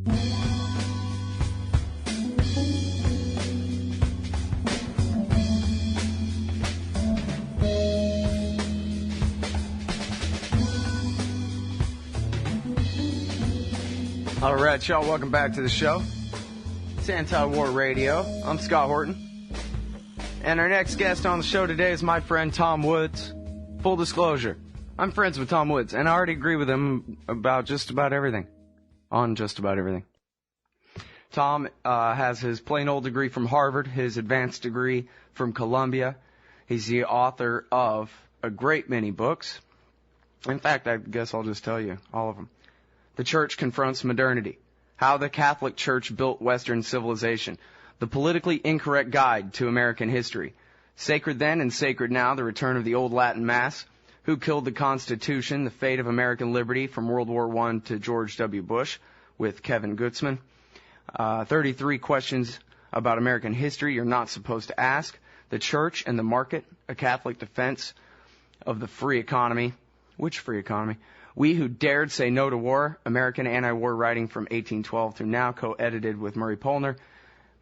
All right, y'all, welcome back to the show. It's Anti-War Radio. I'm Scott Horton. And our next guest on the show today is my friend Tom Woods. Full disclosure, I'm friends with Tom Woods, and I already agree with him about just about everything. On just about everything. Tom has his plain old degree from Harvard, his advanced degree from Columbia. He's the author of a great many books. In fact, I guess I'll just tell you all of them. The Church Confronts Modernity, How the Catholic Church Built Western Civilization, The Politically Incorrect Guide to American History, Sacred Then and Sacred Now, The Return of the Old Latin Mass, Who Killed the Constitution, The Fate of American Liberty from World War I to George W. Bush, with Kevin Gutzman, 33 Questions About American History You're Not Supposed to Ask, The Church and the Market, A Catholic Defense of the Free Economy. Which free economy? We Who Dared Say No to War, American Anti-War Writing from 1812 through Now, co-edited with Murray Polner.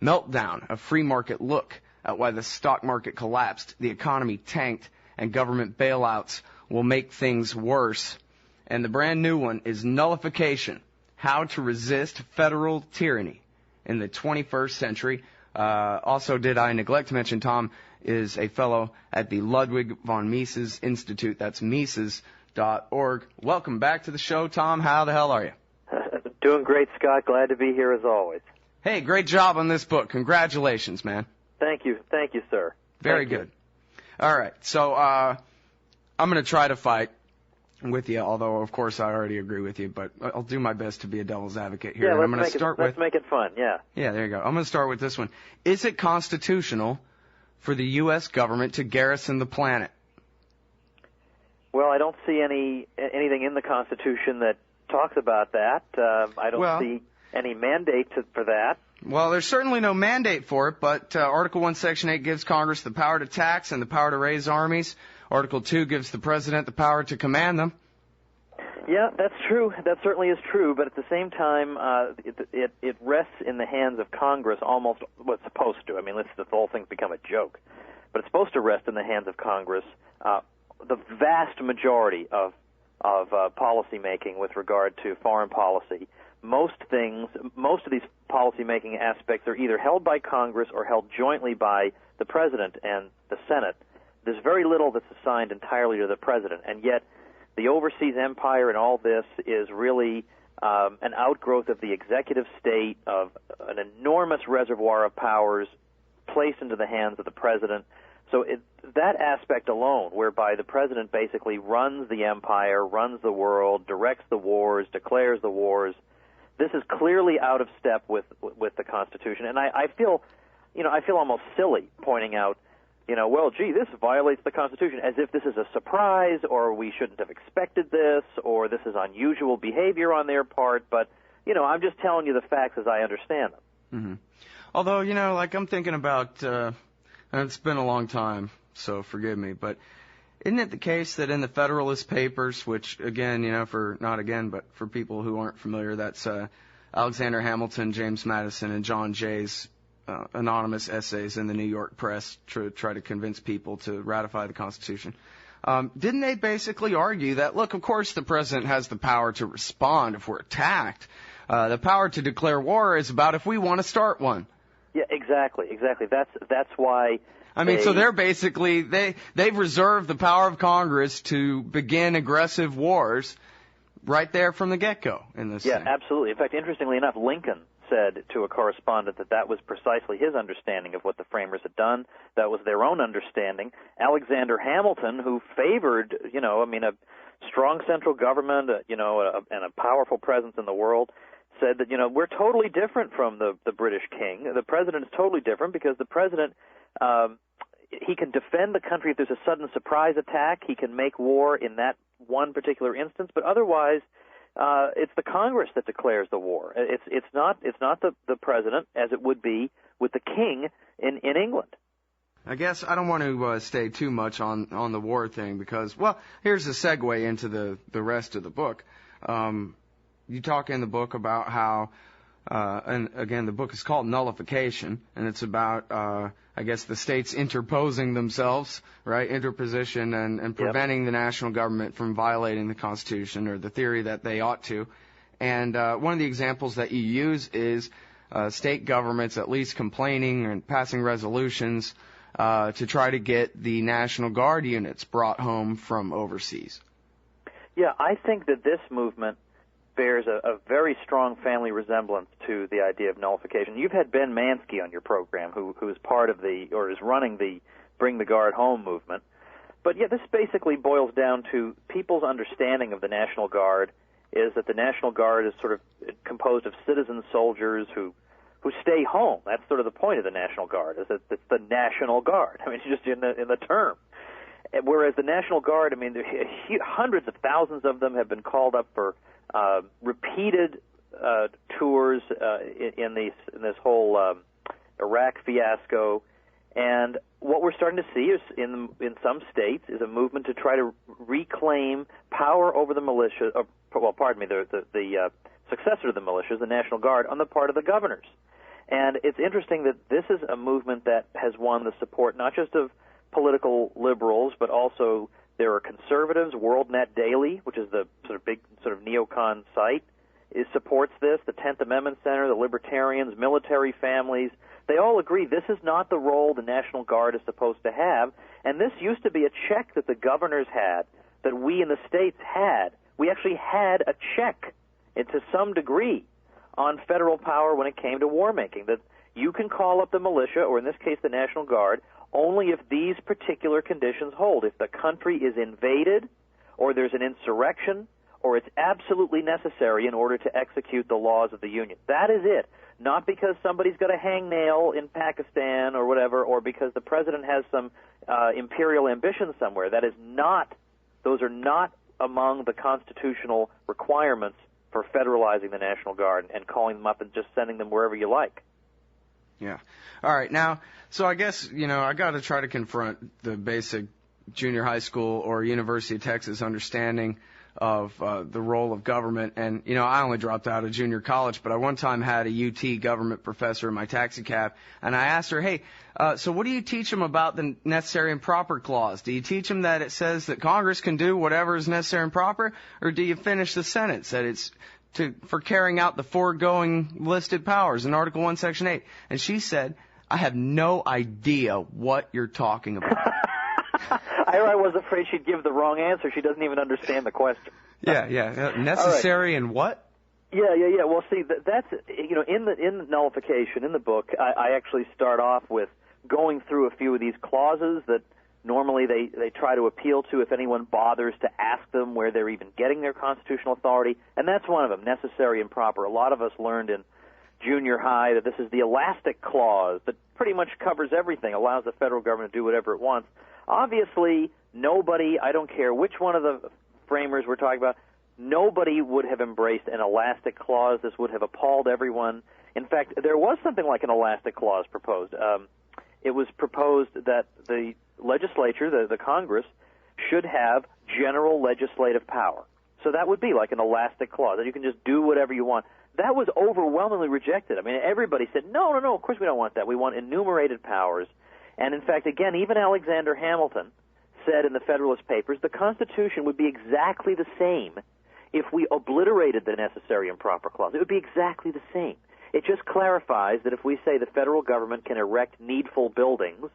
Meltdown, A Free Market Look at Why the Stock Market Collapsed, the Economy Tanked, and Government Bailouts Will Make Things Worse. And the brand new one is Nullification, How to Resist Federal Tyranny in the 21st Century. Also, did I neglect to mention, Tom is a fellow at the Ludwig von Mises Institute. That's Mises.org. Welcome back to the show, Tom. How the hell are you? Doing great, Scott. Glad to be here as always. Hey, great job on this book. Congratulations, man. Thank you, sir. Very good. All right, so I'm going to try to fight with you, although, of course, I already agree with you, but I'll do my best to be a devil's advocate here. Yeah, and let's make it fun, yeah. Yeah, there you go. I'm going to start with this one. Is it constitutional for the U.S. government to garrison the planet? Well, I don't see anything in the Constitution that talks about that. I don't see any mandate for that. Well, there's certainly no mandate for it, but Article 1, Section 8 gives Congress the power to tax and the power to raise armies. Article 2 gives the President the power to command them. Yeah, that's true. That certainly is true, but at the same time, it rests in the hands of Congress almost what's supposed to. I mean, the whole thing's become a joke. But it's supposed to rest in the hands of Congress. The vast majority of policy making with regard to foreign policy, most of these policy-making aspects are either held by Congress or held jointly by the President and the Senate. There's very little that's assigned entirely to the President, and yet the overseas empire and all this is really an outgrowth of the executive state, of an enormous reservoir of powers placed into the hands of the President. So that aspect alone, whereby the President basically runs the empire, runs the world, directs the wars, declares the wars, this is clearly out of step with the Constitution. And I feel almost silly pointing out, well, gee, this violates the Constitution, as if this is a surprise, or we shouldn't have expected this, or this is unusual behavior on their part. But, I'm just telling you the facts as I understand them. Mm-hmm. Although, I'm thinking about, and it's been a long time, so forgive me, but isn't it the case that in the Federalist Papers, which, again, but for people who aren't familiar, that's Alexander Hamilton, James Madison, and John Jay's anonymous essays in the New York press to try to convince people to ratify the Constitution. Didn't they basically argue that, look, of course the President has the power to respond if we're attacked. The power to declare war is about if we want to start one. Yeah, exactly. That's why. So they're basically, they've reserved the power of Congress to begin aggressive wars right there from the get-go in this thing. Yeah, absolutely. In fact, interestingly enough, Lincoln said to a correspondent that was precisely his understanding of what the framers had done. That was their own understanding. Alexander Hamilton, who favored, a strong central government, and a powerful presence in the world, said that, we're totally different from the British king. The president is totally different because the president, he can defend the country if there's a sudden surprise attack. He can make war in that one particular instance, but otherwise, it's the Congress that declares the war. It's not the president, as it would be with the king in England. I guess I don't want to stay too much on the war thing because, well, here's a segue into the rest of the book. You talk in the book about how and again, the book is called Nullification, and it's about, I guess, the states interposing themselves, right, interposition, and preventing the national government from violating the Constitution, or the theory that they ought to. And one of the examples that you use is state governments at least complaining and passing resolutions to try to get the National Guard units brought home from overseas. Yeah, I think that this movement bears a very strong family resemblance to the idea of nullification. You've had Ben Mansky on your program, who is part of or is running the Bring the Guard Home movement. But yeah, this basically boils down to people's understanding of the National Guard is that the National Guard is sort of composed of citizen soldiers who stay home. That's sort of the point of the National Guard, is that it's the National Guard. I mean, it's just in the term. Whereas the National Guard, I mean, hundreds of thousands of them have been called up for repeated tours in this whole Iraq fiasco, and what we're starting to see is in some states is a movement to try to reclaim power over the militia. The successor to the militias, the National Guard, on the part of the governors. And it's interesting that this is a movement that has won the support not just of political liberals, but also there are conservatives. WorldNet Daily, which is the sort of big sort of neocon site, supports this. The 10th Amendment Center, the libertarians, military families, they all agree this is not the role the National Guard is supposed to have. And this used to be a check that the governors had, that we in the states had. We actually had a check, to some degree, on federal power when it came to war making, that you can call up the militia, or in this case the National Guard, only if these particular conditions hold. If the country is invaded, or there's an insurrection, or it's absolutely necessary in order to execute the laws of the Union. That is it. Not because somebody's got a hangnail in Pakistan or whatever, or because the president has some imperial ambition somewhere. Those are not among the constitutional requirements for federalizing the National Guard and calling them up and just sending them wherever you like. Yeah. All right. Now, so I guess, I got to try to confront the basic junior high school or University of Texas understanding of the role of government. And, I only dropped out of junior college, but I one time had a UT government professor in my taxi cab, and I asked her, hey, so what do you teach them about the necessary and proper clause? Do you teach them that it says that Congress can do whatever is necessary and proper, or do you finish the sentence that it's for carrying out the foregoing listed powers in Article 1, Section 8? And she said, I have no idea what you're talking about. I was afraid she'd give the wrong answer. She doesn't even understand the question. Yeah. Necessary and what? Yeah. Well, see, that's, in the nullification, in the book, I actually start off with going through a few of these clauses that normally they try to appeal to if anyone bothers to ask them where they're even getting their constitutional authority, and that's one of them, necessary and proper. A lot of us learned in junior high that this is the elastic clause that pretty much covers everything, allows the federal government to do whatever it wants. Obviously, nobody, I don't care which one of the framers we're talking about, nobody would have embraced an elastic clause. This would have appalled everyone. In fact, there was something like an elastic clause proposed. It was proposed that the legislature, the Congress, should have general legislative power. So that would be like an elastic clause, that you can just do whatever you want. That was overwhelmingly rejected. I mean, everybody said, no, of course we don't want that. We want enumerated powers. And in fact, again, even Alexander Hamilton said in the Federalist Papers, the Constitution would be exactly the same if we obliterated the necessary and proper clause. It would be exactly the same. It just clarifies that if we say the federal government can erect needful buildings,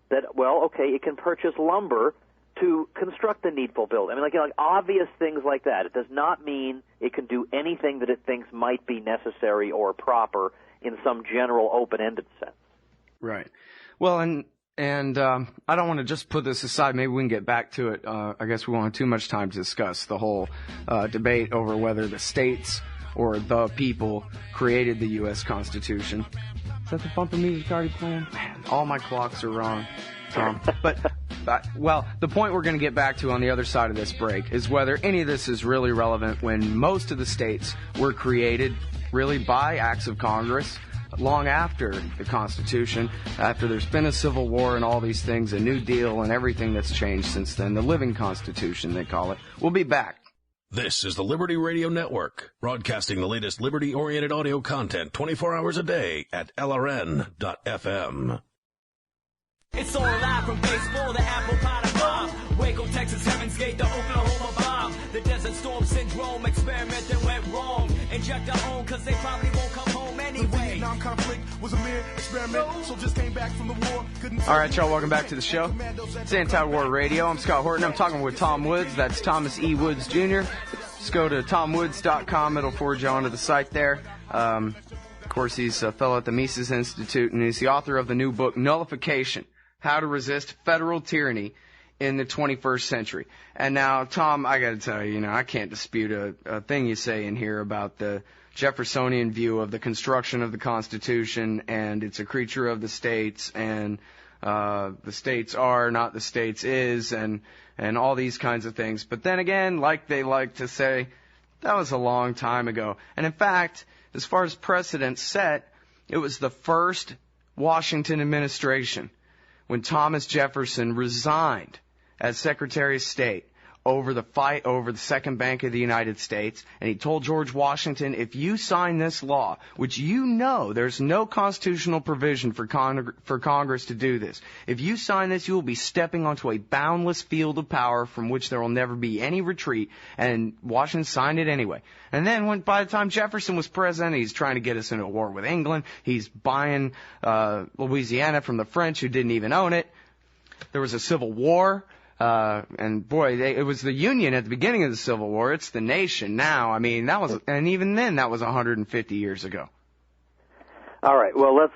that, well, okay, it can purchase lumber to construct the needful building. I mean, like obvious things like that. It does not mean it can do anything that it thinks might be necessary or proper in some general open-ended sense. Right. Well, and I don't want to just put this aside. Maybe we can get back to it. I guess we won't have too much time to discuss the whole debate over whether the states or the people created the U.S. Constitution. Is that the bumper music already playing? Man, all my clocks are wrong, Tom. But the point we're going to get back to on the other side of this break is whether any of this is really relevant when most of the states were created really by acts of Congress long after the Constitution, after there's been a Civil War and all these things, a New Deal and everything that's changed since then, the living Constitution, they call it. We'll be back. This is the Liberty Radio Network, broadcasting the latest liberty-oriented audio content 24 hours a day at LRN.FM. It's all live from baseball to apple pie to bomb. Waco, Texas, Heaven's Gate to Oklahoma bomb. The Desert Storm Syndrome experiment that went wrong. Inject our own cause they probably won't come home anyway. The Vietnam conflict was a mere experiment, so just came back from the war. All right, y'all, welcome back to the show. It's Anti-War Radio. I'm Scott Horton. I'm talking with Tom Woods. That's Thomas E. Woods Jr. Just go to tomwoods.com. It'll forward you onto the site there. Of course, he's a fellow at the Mises Institute, and he's the author of the new book, Nullification, How to Resist Federal Tyranny in the 21st Century. And now, Tom, I got to tell you, I can't dispute a thing you say in here about the Jeffersonian view of the construction of the Constitution, and it's a creature of the states, and the states are, not the states is, and all these kinds of things. But then again, like they like to say, that was a long time ago. And in fact, as far as precedent set, it was the first Washington administration when Thomas Jefferson resigned as Secretary of State over the fight over the Second Bank of the United States, and he told George Washington, if you sign this law, which there's no constitutional provision for Congress to do this, if you sign this, you will be stepping onto a boundless field of power from which there will never be any retreat, and Washington signed it anyway. And then by the time Jefferson was president, he's trying to get us into a war with England, he's buying Louisiana from the French who didn't even own it. There was a civil war. And boy, it was the Union at the beginning of the Civil War. It's the nation now. I mean, and even then, that was 150 years ago. All right. Well, let's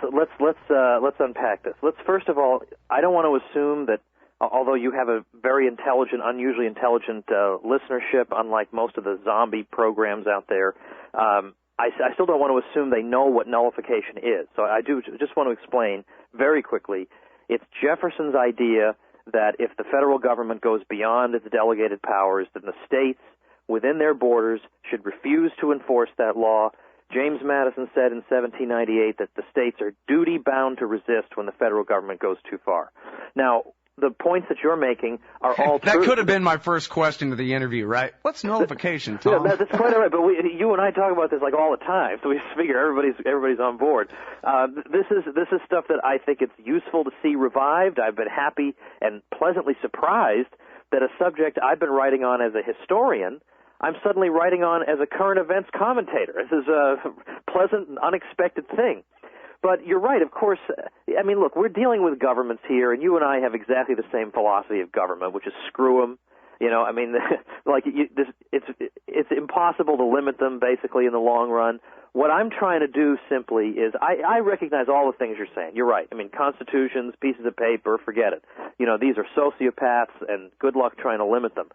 unpack this. First of all, I don't want to assume that, although you have a very intelligent, unusually intelligent listenership, unlike most of the zombie programs out there, I still don't want to assume they know what nullification is. So I do just want to explain very quickly. It's Jefferson's idea that if the federal government goes beyond its delegated powers, then the states within their borders should refuse to enforce that law. James Madison said in 1798 that the states are duty-bound to resist when the federal government goes too far. Now, the points that you're making are all true. That could have been my first question to the interview, right? What's nullification, Tom? Yeah, that's quite all right, but you and I talk about this like all the time, so we just figure everybody's on board. This is stuff that I think it's useful to see revived. I've been happy and pleasantly surprised that a subject I've been writing on as a historian, I'm suddenly writing on as a current events commentator. This is a pleasant and unexpected thing. But you're right, of course. I mean, look, we're dealing with governments here, and you and I have exactly the same philosophy of government, which is screw them. I mean, it's impossible to limit them, basically, in the long run. What I'm trying to do simply is, I recognize all the things you're saying. You're right. I mean, constitutions, pieces of paper, forget it. These are sociopaths, and good luck trying to limit them.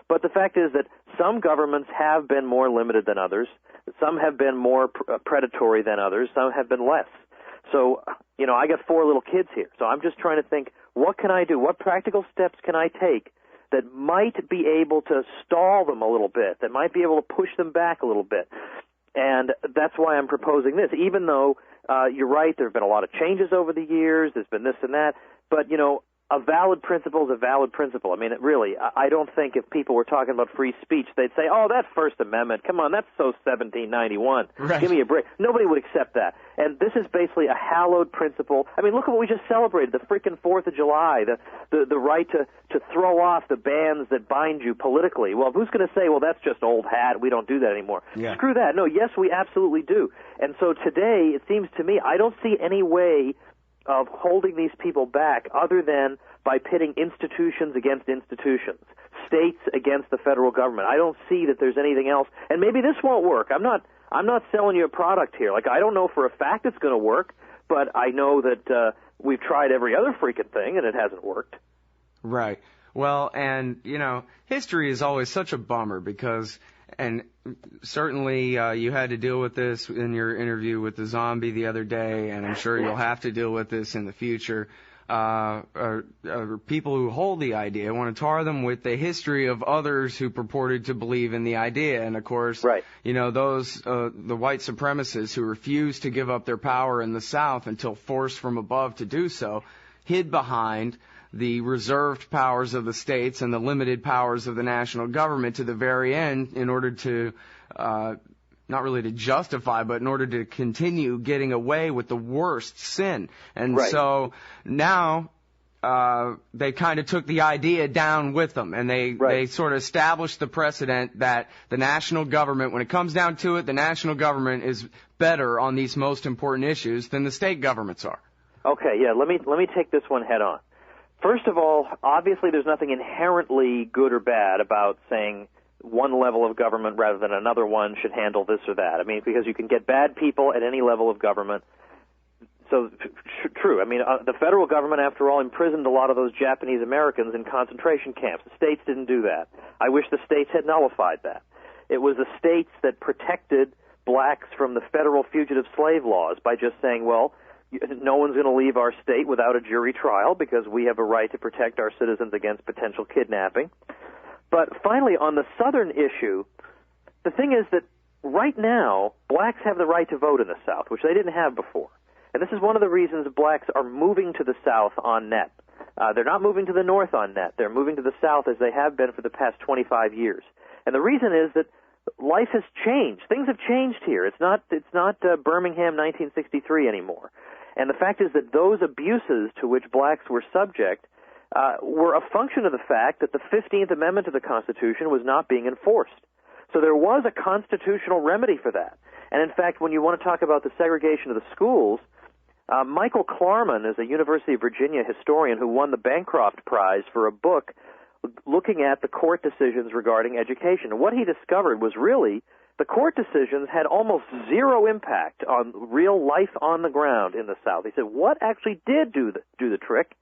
But the fact is that some governments have been more limited than others. Some have been more predatory than others. Some have been less. So, I got 4 little kids here, so I'm just trying to think, what can I do? What practical steps can I take that might be able to stall them a little bit, that might be able to push them back a little bit? And that's why I'm proposing this, even though you're right, there have been a lot of changes over the years, there's been this and that, but, a valid principle is a valid principle. I mean, really, I don't think if people were talking about free speech, they'd say, oh, that First Amendment, come on, that's so 1791. Right. Give me a break. Nobody would accept that. And this is basically a hallowed principle. I mean, look at what we just celebrated, the freaking 4th of July, the right to throw off the bands that bind you politically. Well, who's going to say, well, that's just old hat, we don't do that anymore? Yeah. Screw that. No, yes, we absolutely do. And so today, it seems to me, I don't see any way of holding these people back other than by pitting institutions against institutions, states against the federal government. I don't see that there's anything else. And maybe this won't work. I'm not selling you a product here. Like, I don't know for a fact it's going to work, but I know that we've tried every other freaking thing and it hasn't worked. Right. Well, and, history is always such a bummer because, and certainly you had to deal with this in your interview with the zombie the other day, and I'm sure you'll have to deal with this in the future. People who hold the idea want to tar them with the history of others who purported to believe in the idea. And, of course, right. Those, the white supremacists who refused to give up their power in the South until forced from above to do so, hid behind the reserved powers of the states and the limited powers of the national government to the very end in order to, not really to justify, but in order to continue getting away with the worst sin. And so now they kind of took the idea down with them, and they sort of established the precedent that the national government, when it comes down to it, the national government is better on these most important issues than the state governments are. Okay, yeah, let me take this one head on. First of all, obviously there's nothing inherently good or bad about saying one level of government rather than another one should handle this or that. I mean, because you can get bad people at any level of government. So, true. I mean, the federal government, after all, imprisoned a lot of those Japanese Americans in concentration camps. The states didn't do that. I wish the states had nullified that. It was the states that protected blacks from the federal fugitive slave laws by just saying, well, no one's going to leave our state without a jury trial because we have a right to protect our citizens against potential kidnapping. But finally, on the southern issue, the thing is that right now, blacks have the right to vote in the South, which they didn't have before. And this is one of the reasons blacks are moving to the South on net. They're not moving to the North on net. They're moving to the South as they have been for the past 25 years. And the reason is that life has changed. Things have changed here. It's not Birmingham 1963 anymore. And the fact is that those abuses to which blacks were subject were a function of the fact that the 15th Amendment to the Constitution was not being enforced. So there was a constitutional remedy for that. And in fact, when you want to talk about the segregation of the schools, Michael Klarman is a University of Virginia historian who won the Bancroft Prize for a book looking at the court decisions regarding education. And what he discovered was really the court decisions had almost zero impact on real life on the ground in the South. He said what actually did do the trick?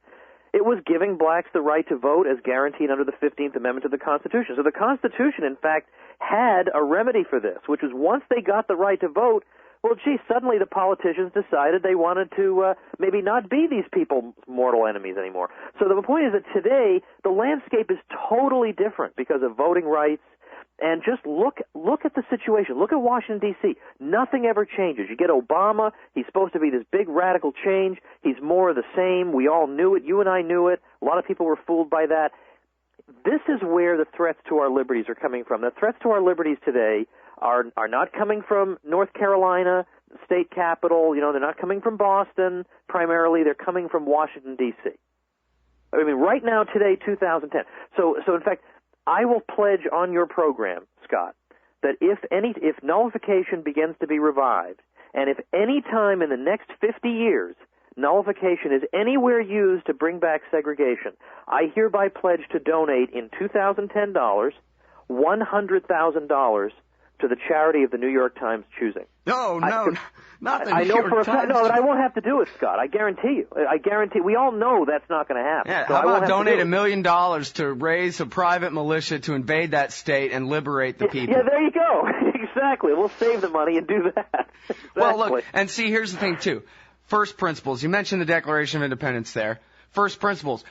It was giving blacks the right to vote as guaranteed under the 15th Amendment to the Constitution. So the Constitution, in fact, had a remedy for this, which was once they got the right to vote, well, gee, suddenly the politicians decided they wanted to maybe not be these people's mortal enemies anymore. So the point is that today the landscape is totally different because of voting rights. And just look at the situation. Look at Washington, D.C. Nothing ever changes. You get Obama. He's supposed to be this big radical change. He's more of the same. We all knew it. You and I knew it. A lot of people were fooled by that. This is where the threats to our liberties are coming from. The threats to our liberties today are not coming from North Carolina, state capital. You know, they're not coming from Boston primarily. They're coming from Washington, D.C. I mean, right now, today, 2010. So in fact, I will pledge on your program, Scott, that if nullification begins to be revived, and if any time in the next 50 years nullification is anywhere used to bring back segregation, I hereby pledge to donate in 2010 $100,000 to the charity of the New York Times choosing. No, not the I New know York for a fact. Times. No, but I won't have to do it, Scott. I guarantee you. I guarantee. We all know that's not going to happen. Yeah, so how I won't about have to donate do $1 million to raise a private militia to invade that state and liberate the people? Yeah, there you go. Exactly. We'll save the money and do that. Exactly. Well, look, and see, here's the thing, too. First principles. You mentioned the Declaration of Independence there. First principles.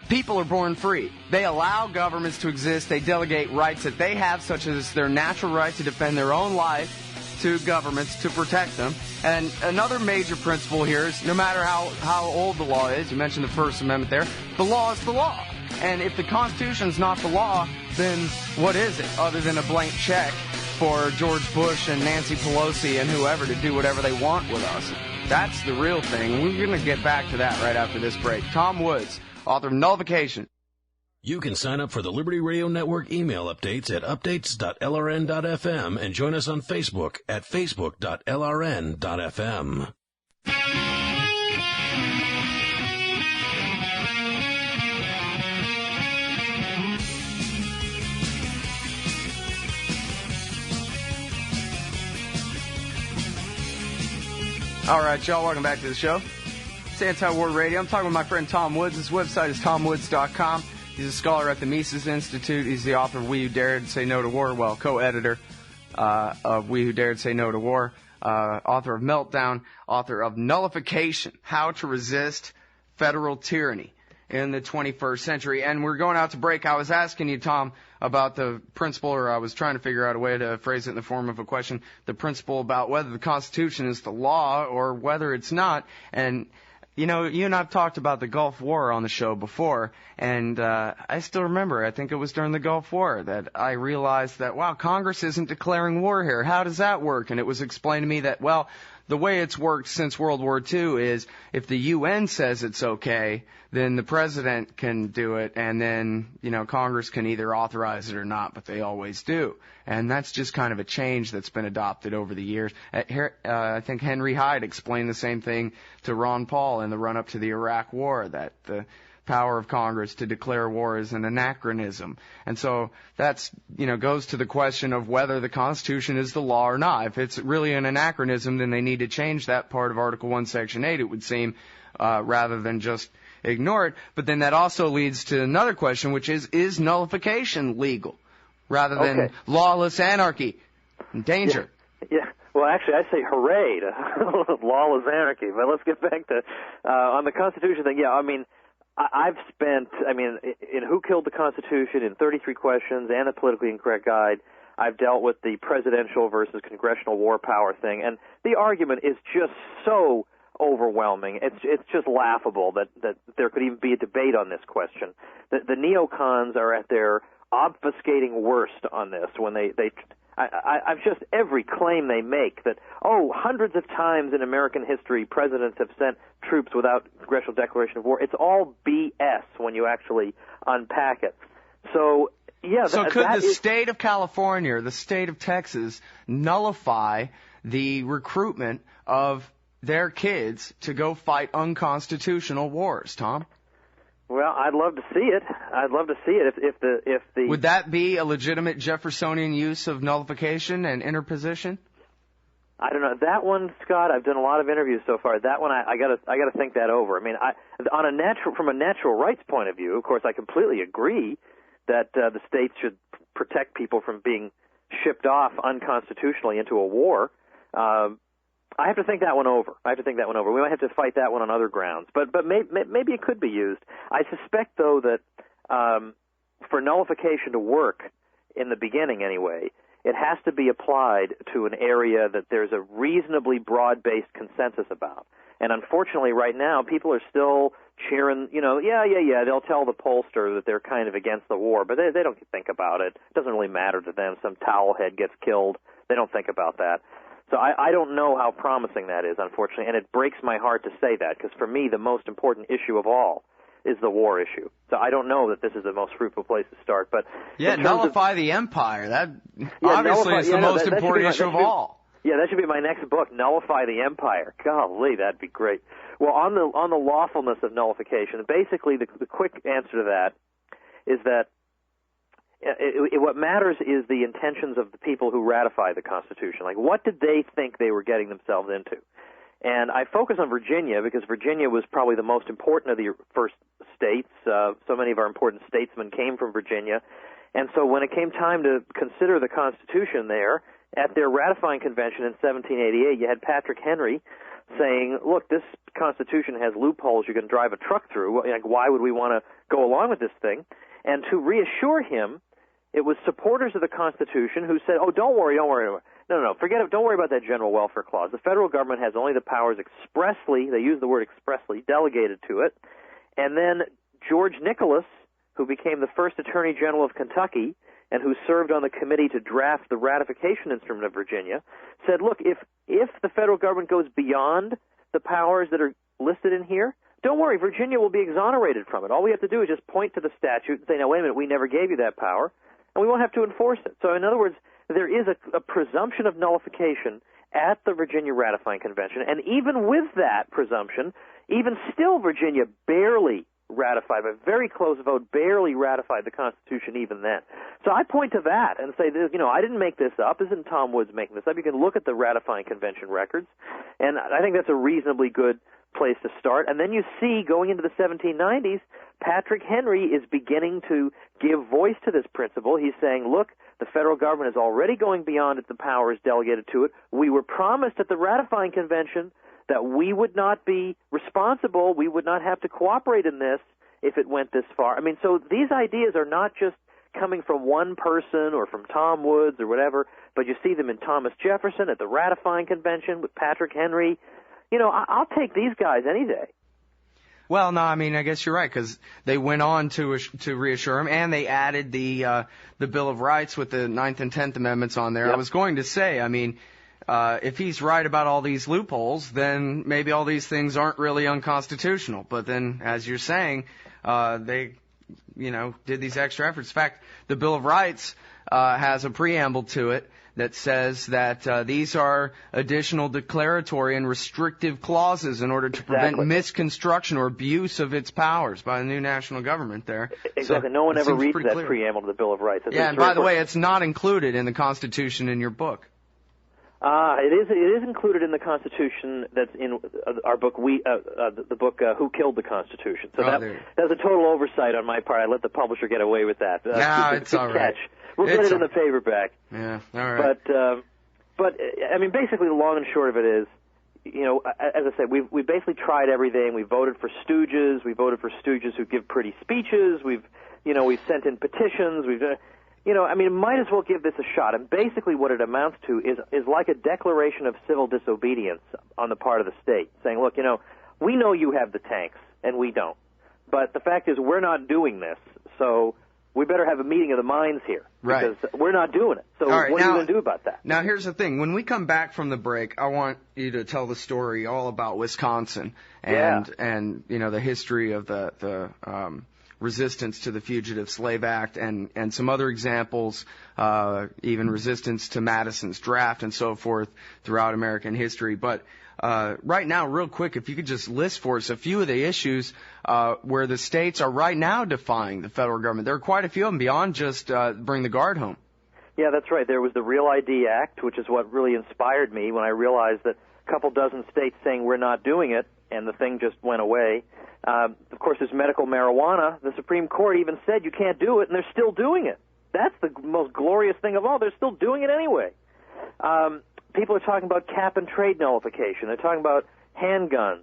People are born free. They allow governments to exist. They delegate rights that they have, such as their natural right to defend their own life, to governments to protect them. And another major principle here is no matter how old the law is, you mentioned the First Amendment there, the law is the law. And if the Constitution's not the law, then what is it other than a blank check for George Bush and Nancy Pelosi and whoever to do whatever they want with us? That's the real thing. We're going to get back to that right after this break. Tom Woods, author of Nullification. You can sign up for the Liberty Radio Network email updates at updates.lrn.fm and join us on Facebook at facebook.lrn.fm. All right, y'all, welcome back to the show. It's Anti-War Radio. I'm talking with my friend Tom Woods. His website is tomwoods.com. He's a scholar at the Mises Institute. He's the author of We Who Dared Say No to War, well, co-editor of We Who Dared Say No to War, author of Meltdown, author of Nullification, How to Resist Federal Tyranny in the 21st Century. And we're going out to break. I was asking you, Tom, about the principle, or I was trying to figure out a way to phrase it in the form of a question, the principle about whether the Constitution is the law or whether it's not. And You know, you and I've talked about the Gulf War on the show before, and I still remember, I think it was during the Gulf War, that I realized that, wow, Congress isn't declaring war here. How does that work? And it was explained to me that, well, the way it's worked since World War II is if the UN says it's okay, then the president can do it, and then, you know, Congress can either authorize it or not, but they always do. And that's just kind of a change that's been adopted over the years. I think Henry Hyde explained the same thing to Ron Paul in the run-up to the Iraq War, that the power of Congress to declare war is an anachronism. And so that's, you know, goes to the question of whether the Constitution is the law or not. If it's really an anachronism, then they need to change that part of Article 1, Section 8, it would seem, rather than just ignore it. But then that also leads to another question, which is nullification legal rather than lawless anarchy and danger? Yeah. Well, actually, I say hooray to lawless anarchy. But let's get back to on the Constitution thing. Yeah, I mean, I've spent, in Who Killed the Constitution, in 33 Questions, and the Politically Incorrect Guide, I've dealt with the presidential versus congressional war power thing, and the argument is just so overwhelming. It's just laughable that there could even be a debate on this question. The neocons are at their obfuscating worst on this when I've just every claim they make that, hundreds of times in American history presidents have sent troops without congressional declaration of war. It's all BS when you actually unpack it. So, yeah. So could the state of California or the state of Texas nullify the recruitment of their kids to go fight unconstitutional wars, Tom? Well, I'd love to see it. I'd love to see it if the Would that be a legitimate Jeffersonian use of nullification and interposition? I don't know. That one, Scott, I've done a lot of interviews so far. That one I gotta think that over. I mean, from a natural rights point of view, of course, I completely agree that the states should protect people from being shipped off unconstitutionally into a war. I have to think that one over. We might have to fight that one on other grounds. But maybe it could be used. I suspect, though, that for nullification to work in the beginning anyway, it has to be applied to an area that there's a reasonably broad-based consensus about. And unfortunately, right now, people are still cheering, they'll tell the pollster that they're kind of against the war, but they don't think about it. It doesn't really matter to them. Some towelhead gets killed. They don't think about that. So I don't know how promising that is, unfortunately, and it breaks my heart to say that, because for me, the most important issue of all is the war issue. So I don't know that this is the most fruitful place to start. But nullify the empire. That obviously is the most important issue of all. Yeah, that should be my next book, Nullify the Empire. Golly, that'd be great. Well, on the lawfulness of nullification, basically the quick answer to that is that what matters is the intentions of the people who ratify the Constitution. Like, what did they think they were getting themselves into? And I focus on Virginia because Virginia was probably the most important of the first states. So many of our important statesmen came from Virginia. And so when it came time to consider the Constitution there, at their ratifying convention in 1788, you had Patrick Henry saying, look, this Constitution has loopholes you can drive a truck through. Like, why would we want to go along with this thing? And to reassure him, it was supporters of the Constitution who said, don't worry. No, forget it. Don't worry about that general welfare clause. The federal government has only the powers expressly, they use the word expressly, delegated to it. And then George Nicholas, who became the first Attorney General of Kentucky and who served on the committee to draft the ratification instrument of Virginia, said, look, if the federal government goes beyond the powers that are listed in here, don't worry, Virginia will be exonerated from it. All we have to do is just point to the statute and say, no, wait a minute, we never gave you that power, and we won't have to enforce it. So in other words, there is a presumption of nullification at the Virginia Ratifying Convention, and even with that presumption, even still Virginia barely ratified, by a very close vote, barely ratified the Constitution even then. So I point to that and say, I didn't make this up. Isn't Tom Woods making this up? You can look at the Ratifying Convention records, and I think that's a reasonably good place to start. And then you see, going into the 1790s, Patrick Henry is beginning to give voice to this principle. He's saying, look, the federal government is already going beyond the powers delegated to it. We were promised at the Ratifying Convention that we would not be responsible, we would not have to cooperate in this if it went this far. I mean, so these ideas are not just coming from one person or from Tom Woods or whatever, but you see them in Thomas Jefferson at the Ratifying Convention with Patrick Henry. I'll take these guys any day. Well, no, I mean, I guess you're right, because they went on to reassure him, and they added the Bill of Rights with the 9th and 10th Amendments on there. Yep. I was going to say, I mean, if he's right about all these loopholes, then maybe all these things aren't really unconstitutional. But then, as you're saying, they, did these extra efforts. In fact, the Bill of Rights has a preamble to it that says that these are additional declaratory and restrictive clauses in order to prevent misconstruction or abuse of its powers by the new national government there. Exactly. So no one ever reads that clear. preamble to the Bill of Rights. And by the way, it's not included in the Constitution in your book. It is included in the Constitution that's in our book. The book Who Killed the Constitution. So that's a total oversight on my part. I let the publisher get away with that. It's all right. We'll get it in the paperback. Yeah, all right. But I mean, basically, the long and short of it is, as I said, we basically tried everything. We voted for stooges. We voted for stooges who give pretty speeches. We've sent in petitions. I mean, might as well give this a shot. And basically what it amounts to is like a declaration of civil disobedience on the part of the state, saying, look, we know you have the tanks, and we don't. But the fact is we're not doing this, so we better have a meeting of the minds here. Right. Because we're not doing it. So what are you going to do about that? Now, here's the thing. When we come back from the break, I want you to tell the story all about Wisconsin and the history of the resistance to the Fugitive Slave Act and some other examples, even resistance to Madison's draft and so forth throughout American history. But right now, real quick, if you could just list for us a few of the issues where the states are right now defying the federal government. There are quite a few of them beyond just bring the guard home. Yeah, that's right. There was the Real ID Act, which is what really inspired me when I realized that a couple dozen states saying we're not doing it, and the thing just went away. Of course, there's medical marijuana. The Supreme Court even said you can't do it, and they're still doing it. That's the most glorious thing of all. They're still doing it anyway. People are talking about cap-and-trade nullification. They're talking about handguns.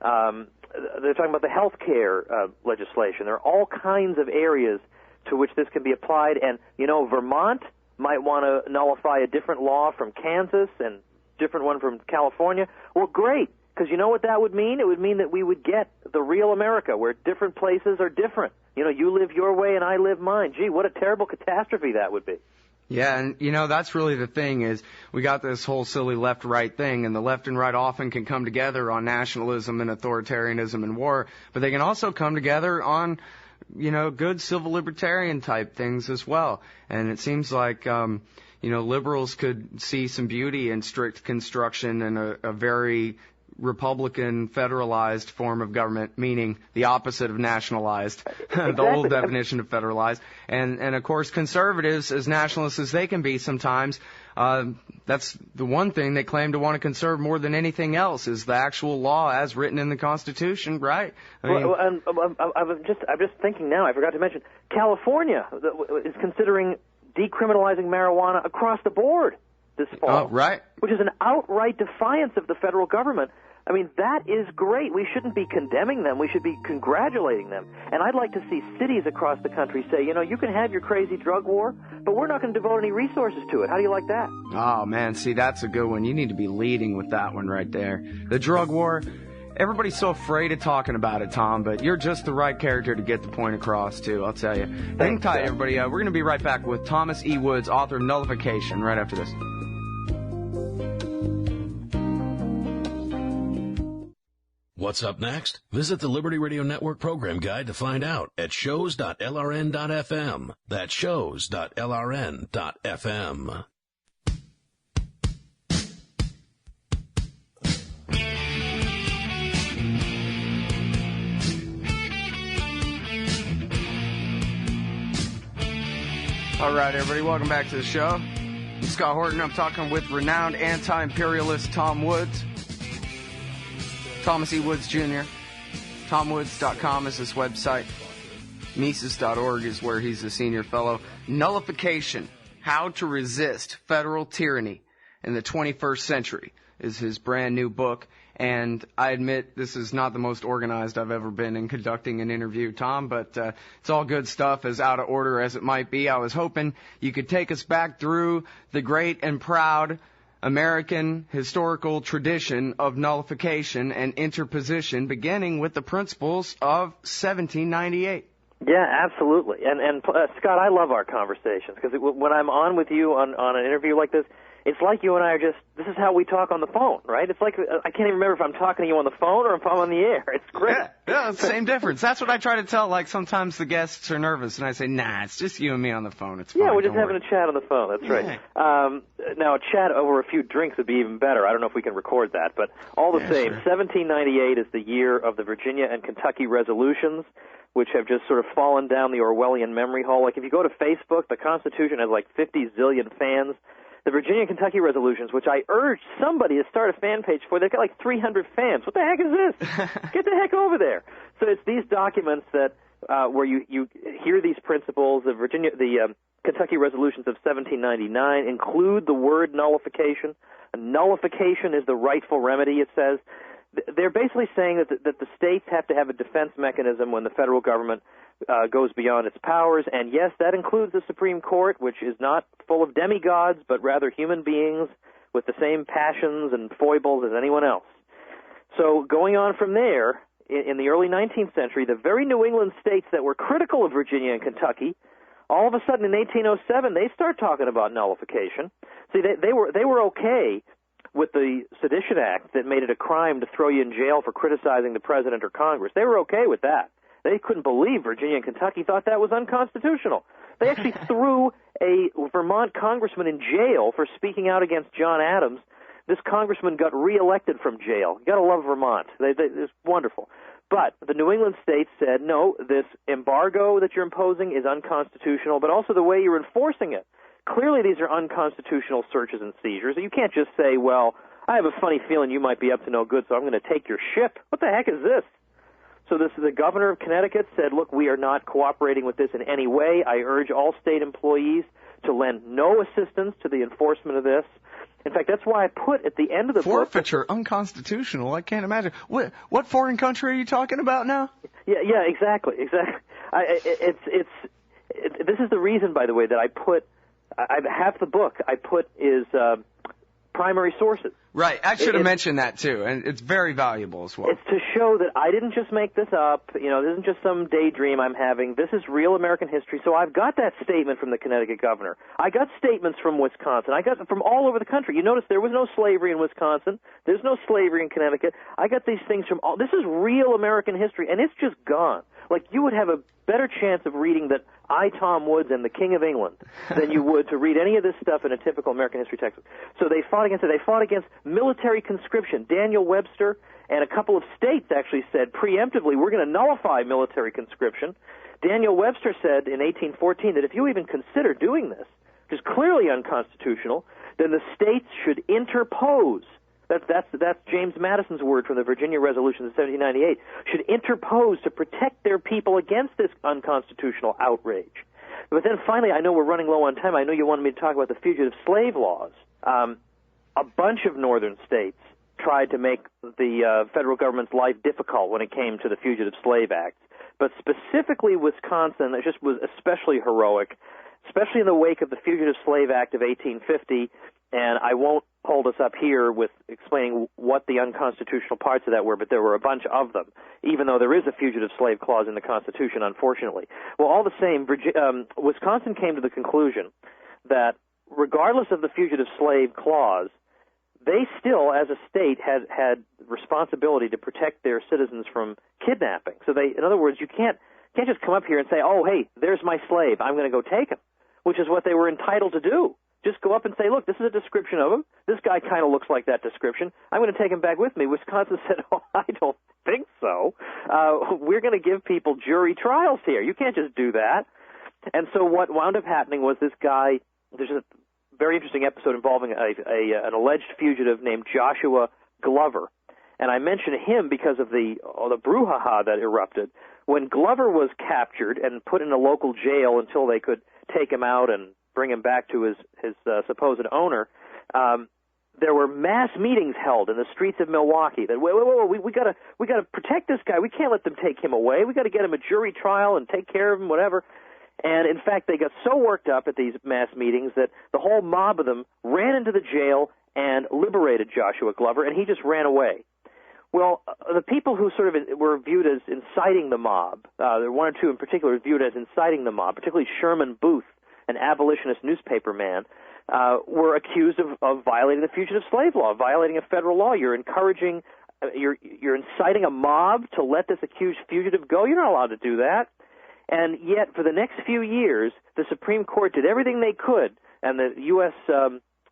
They're talking about the health care legislation. There are all kinds of areas to which this can be applied. And, Vermont might want to nullify a different law from Kansas and different one from California. Well, great. Because you know what that would mean? It would mean that we would get the real America, where different places are different. You live your way and I live mine. Gee, what a terrible catastrophe that would be. Yeah, and that's really the thing is we got this whole silly left-right thing, and the left and right often can come together on nationalism and authoritarianism and war, but they can also come together on, good civil libertarian type things as well. And it seems like, liberals could see some beauty in strict construction and a very Republican federalized form of government, meaning the opposite of nationalized, the old definition of federalized. And of course, conservatives, as nationalists as they can be sometimes, that's the one thing they claim to want to conserve more than anything else is the actual law as written in the Constitution, right? I'm just thinking now, I forgot to mention, California is considering decriminalizing marijuana across the board this fall. Oh, right. Which is an outright defiance of the federal government. I mean, that is great. We shouldn't be condemning them. We should be congratulating them. And I'd like to see cities across the country say, you can have your crazy drug war, but we're not going to devote any resources to it. How do you like that? Oh, man, see, that's a good one. You need to be leading with that one right there. The drug war, everybody's so afraid of talking about it, Tom, but you're just the right character to get the point across, too, I'll tell you. Hang tight, everybody. We're going to be right back with Thomas E. Woods, author of Nullification, right after this. What's up next? Visit the Liberty Radio Network program guide to find out at shows.lrn.fm. That's shows.lrn.fm. All right, everybody, welcome back to the show. I'm Scott Horton. I'm talking with renowned anti-imperialist Tom Woods. Thomas E. Woods Jr. TomWoods.com is his website. Mises.org is where he's a senior fellow. Nullification, How to Resist Federal Tyranny in the 21st Century is his brand new book. And I admit this is not the most organized I've ever been in conducting an interview, Tom, but it's all good stuff, as out of order as it might be. I was hoping you could take us back through the great and proud American historical tradition of nullification and interposition, beginning with the principles of 1798. Yeah, absolutely. And Scott, I love our conversations because when I'm on with you on an interview like this, it's like you and I are just, this is how we talk on the phone, right? It's like, I can't even remember if I'm talking to you on the phone or if I'm on the air. It's great. Yeah, same difference. That's what I try to tell. Like, sometimes the guests are nervous, and I say, nah, it's just you and me on the phone. It's fine. Yeah, we're just having a chat on the phone. That's right. Yeah. Now, a chat over a few drinks would be even better. I don't know if we can record that, but all the same, sure. 1798 is the year of the Virginia and Kentucky resolutions, which have just sort of fallen down the Orwellian memory hole. Like, if you go to Facebook, the Constitution has like 50 zillion fans. The Virginia and Kentucky resolutions, which I urge somebody to start a fan page for, they've got like 300 fans. What the heck is this? Get the heck over there. So it's these documents that where you hear these principles. The Kentucky resolutions of 1799 include the word nullification. Nullification is the rightful remedy, it says. They're basically saying that the states have to have a defense mechanism when the federal government goes beyond its powers, and yes, that includes the Supreme Court, which is not full of demigods, but rather human beings with the same passions and foibles as anyone else. So going on from there, in the early 19th century, the very New England states that were critical of Virginia and Kentucky, all of a sudden in 1807, they start talking about nullification. See, they were okay with the Sedition Act that made it a crime to throw you in jail for criticizing the president or Congress. They were okay with that. They couldn't believe Virginia and Kentucky thought that was unconstitutional. They actually threw a Vermont congressman in jail for speaking out against John Adams. This congressman got reelected from jail. You got to love Vermont. It's wonderful. But the New England states said, no, this embargo that you're imposing is unconstitutional, but also the way you're enforcing it. Clearly these are unconstitutional searches and seizures. You can't just say, well, I have a funny feeling you might be up to no good, so I'm going to take your ship. What the heck is this? So the governor of Connecticut said, look, we are not cooperating with this in any way. I urge all state employees to lend no assistance to the enforcement of this. In fact, that's why I put at the end of the forfeiture, unconstitutional. I can't imagine. What foreign country are you talking about now? Yeah, exactly. This is the reason, by the way, that I put half the book I put is primary sources. Right. I should have mentioned that, too, and it's very valuable as well. It's to show that I didn't just make this up. You know, this isn't just some daydream I'm having. This is real American history. So I've got that statement from the Connecticut governor. I got statements from Wisconsin. I got them from all over the country. You notice there was no slavery in Wisconsin. There's no slavery in Connecticut. I got these things from all. This is real American history, and it's just gone. Like, you would have a better chance of reading that I, Tom Woods, am the King of England than you would to read any of this stuff in a typical American history textbook. So they fought against it. They fought against military conscription. Daniel Webster and a couple of states actually said preemptively, we're going to nullify military conscription. Daniel Webster said in 1814 that if you even consider doing this, which is clearly unconstitutional, then the states should interpose. That's James Madison's word from the Virginia Resolution of 1798, should interpose to protect their people against this unconstitutional outrage. But then finally, I know we're running low on time. I know you wanted me to talk about the fugitive slave laws. A bunch of northern states tried to make the federal government's life difficult when it came to the Fugitive Slave Act. But specifically Wisconsin, it just was especially heroic, especially in the wake of the Fugitive Slave Act of 1850. And I won't hold us up here with explaining what the unconstitutional parts of that were, but there were a bunch of them, even though there is a fugitive slave clause in the Constitution, unfortunately. Well, all the same, Wisconsin came to the conclusion that regardless of the fugitive slave clause, they still, as a state, had responsibility to protect their citizens from kidnapping. So in other words, you can't just come up here and say, oh, hey, there's my slave, I'm going to go take him, which is what they were entitled to do. Just go up and say, look, this is a description of him. This guy kind of looks like that description. I'm going to take him back with me. Wisconsin said, oh, I don't think so. We're going to give people jury trials here. You can't just do that. And so what wound up happening was this guy, there's a very interesting episode involving an alleged fugitive named Joshua Glover. And I mention him because of the brouhaha that erupted. When Glover was captured and put in a local jail until they could take him out and bring him back to his supposed owner, there were mass meetings held in the streets of Milwaukee that we gotta protect this guy. We can't let them take him away. We got to get him a jury trial and take care of him, whatever. And in fact, they got so worked up at these mass meetings that the whole mob of them ran into the jail and liberated Joshua Glover, and he just ran away. Well, the people who sort of were viewed as inciting the mob, there were one or two in particular viewed as inciting the mob, particularly Sherman Booth, an abolitionist newspaper man, were accused of violating the fugitive slave law, violating a federal law. You're encouraging, you're inciting a mob to let this accused fugitive go. You're not allowed to do that. And yet, for the next few years, the Supreme Court did everything they could, and the U.S.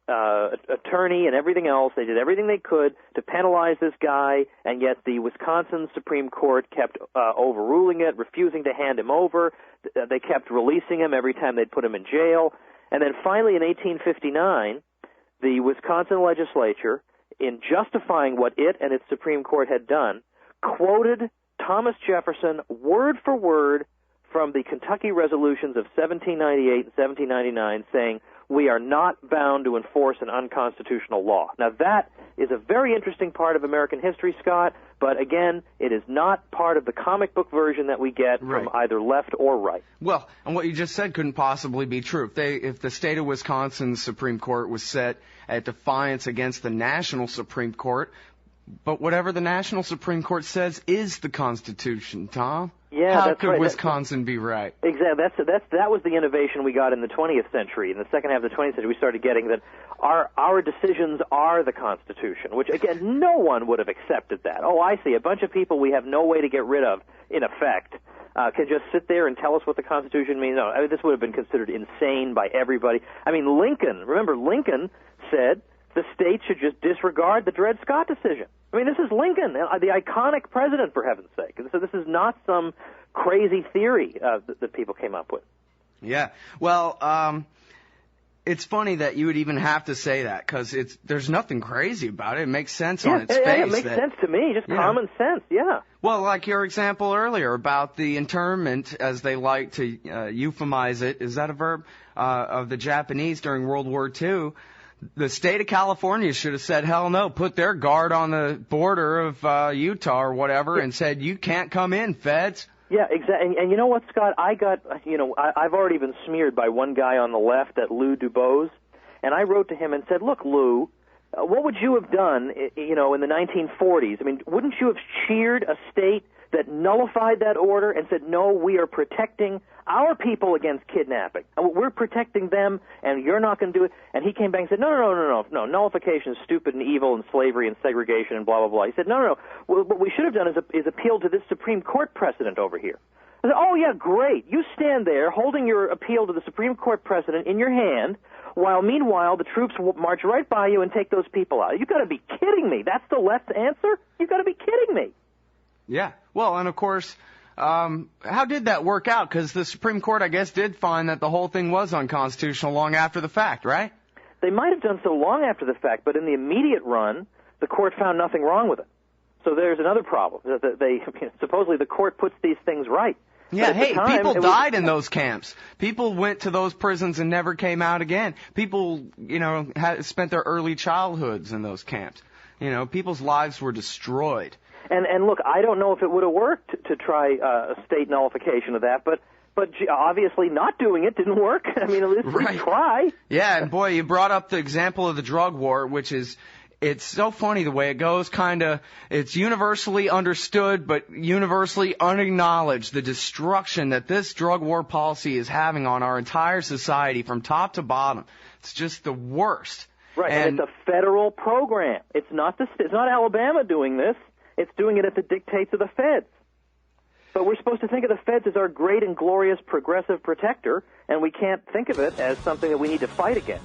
Attorney and everything else, they did everything they could to penalize this guy, and yet the Wisconsin Supreme Court kept overruling it, refusing to hand him over. They kept releasing him every time they'd put him in jail. And then finally in 1859, the Wisconsin legislature, in justifying what it and its Supreme Court had done, quoted Thomas Jefferson word for word from the Kentucky resolutions of 1798 and 1799, saying, "We are not bound to enforce an unconstitutional law." Now, that is a very interesting part of American history, Scott, but again, it is not part of the comic book version that we get from either left or right. Well, and what you just said couldn't possibly be true. If the state of Wisconsin's Supreme Court was set at defiance against the national Supreme Court, but whatever the national Supreme Court says is the Constitution, Tom. Yeah, How that's could right. Wisconsin be right? Exactly. That was the innovation we got in the 20th century. In the second half of the 20th century, we started getting that our decisions are the Constitution, which, again, no one would have accepted that. Oh, I see. A bunch of people we have no way to get rid of, in effect, can just sit there and tell us what the Constitution means. No, I mean, this would have been considered insane by everybody. I mean, Lincoln said the state should just disregard the Dred Scott decision. I mean, this is Lincoln, the iconic president, for heaven's sake. So this is not some crazy theory that people came up with. Yeah. Well, it's funny that you would even have to say that, because there's nothing crazy about it. It makes sense on its face. Yeah, it makes sense to me. Just common sense, yeah. Well, like your example earlier about the internment, as they like to euphemize it, is that a verb, of the Japanese during World War II. The state of California should have said, hell no, put their guard on the border of Utah or whatever and said, you can't come in, feds. Yeah, exactly. And you know what, Scott? I've already been smeared by one guy on the left, that Lou Dubose, and I wrote to him and said, look, Lou, what would you have done, in the 1940s? I mean, wouldn't you have cheered a state that nullified that order and said, no, we are protecting our people against kidnapping. We're protecting them, and you're not going to do it. And he came back and said, no, nullification is stupid and evil and slavery and segregation and blah, blah, blah. He said, no. What we should have done is appeal to this Supreme Court precedent over here. I said, oh, yeah, great. You stand there holding your appeal to the Supreme Court precedent in your hand, while meanwhile the troops will march right by you and take those people out. You've got to be kidding me. That's the left's answer? You've got to be kidding me. Yeah. Well, and of course, how did that work out? Because the Supreme Court, I guess, did find that the whole thing was unconstitutional long after the fact, right? They might have done so long after the fact, but in the immediate run, the court found nothing wrong with it. So there's another problem. Supposedly the court puts these things right. Yeah, hey, people died in those camps. People went to those prisons and never came out again. People, spent their early childhoods in those camps. People's lives were destroyed. And look, I don't know if it would have worked to try a state nullification of that, but obviously not doing it didn't work. I mean, at least we try. Yeah, and boy, you brought up the example of the drug war, which is, it's so funny the way it goes, it's universally understood, but universally unacknowledged, the destruction that this drug war policy is having on our entire society from top to bottom. It's just the worst. Right, and it's a federal program. It's not Alabama doing this. It's doing it at the dictates of the feds. But we're supposed to think of the feds as our great and glorious progressive protector, and we can't think of it as something that we need to fight against.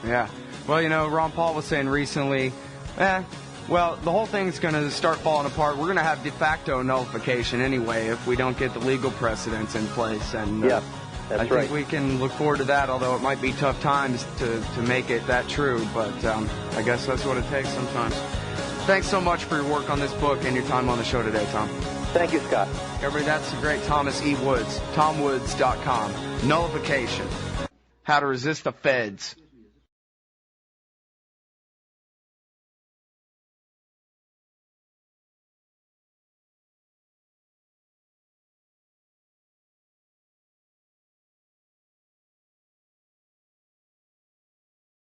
Yeah. Well, Ron Paul was saying recently, the whole thing's going to start falling apart. We're going to have de facto nullification anyway if we don't get the legal precedents in place. And yeah, that's I think we can look forward to that, although it might be tough times to make it that true. But I guess that's what it takes sometimes. Thanks so much for your work on this book and your time on the show today, Tom. Thank you, Scott. Everybody, that's the great Thomas E. Woods, TomWoods.com. Nullification. How to resist the feds.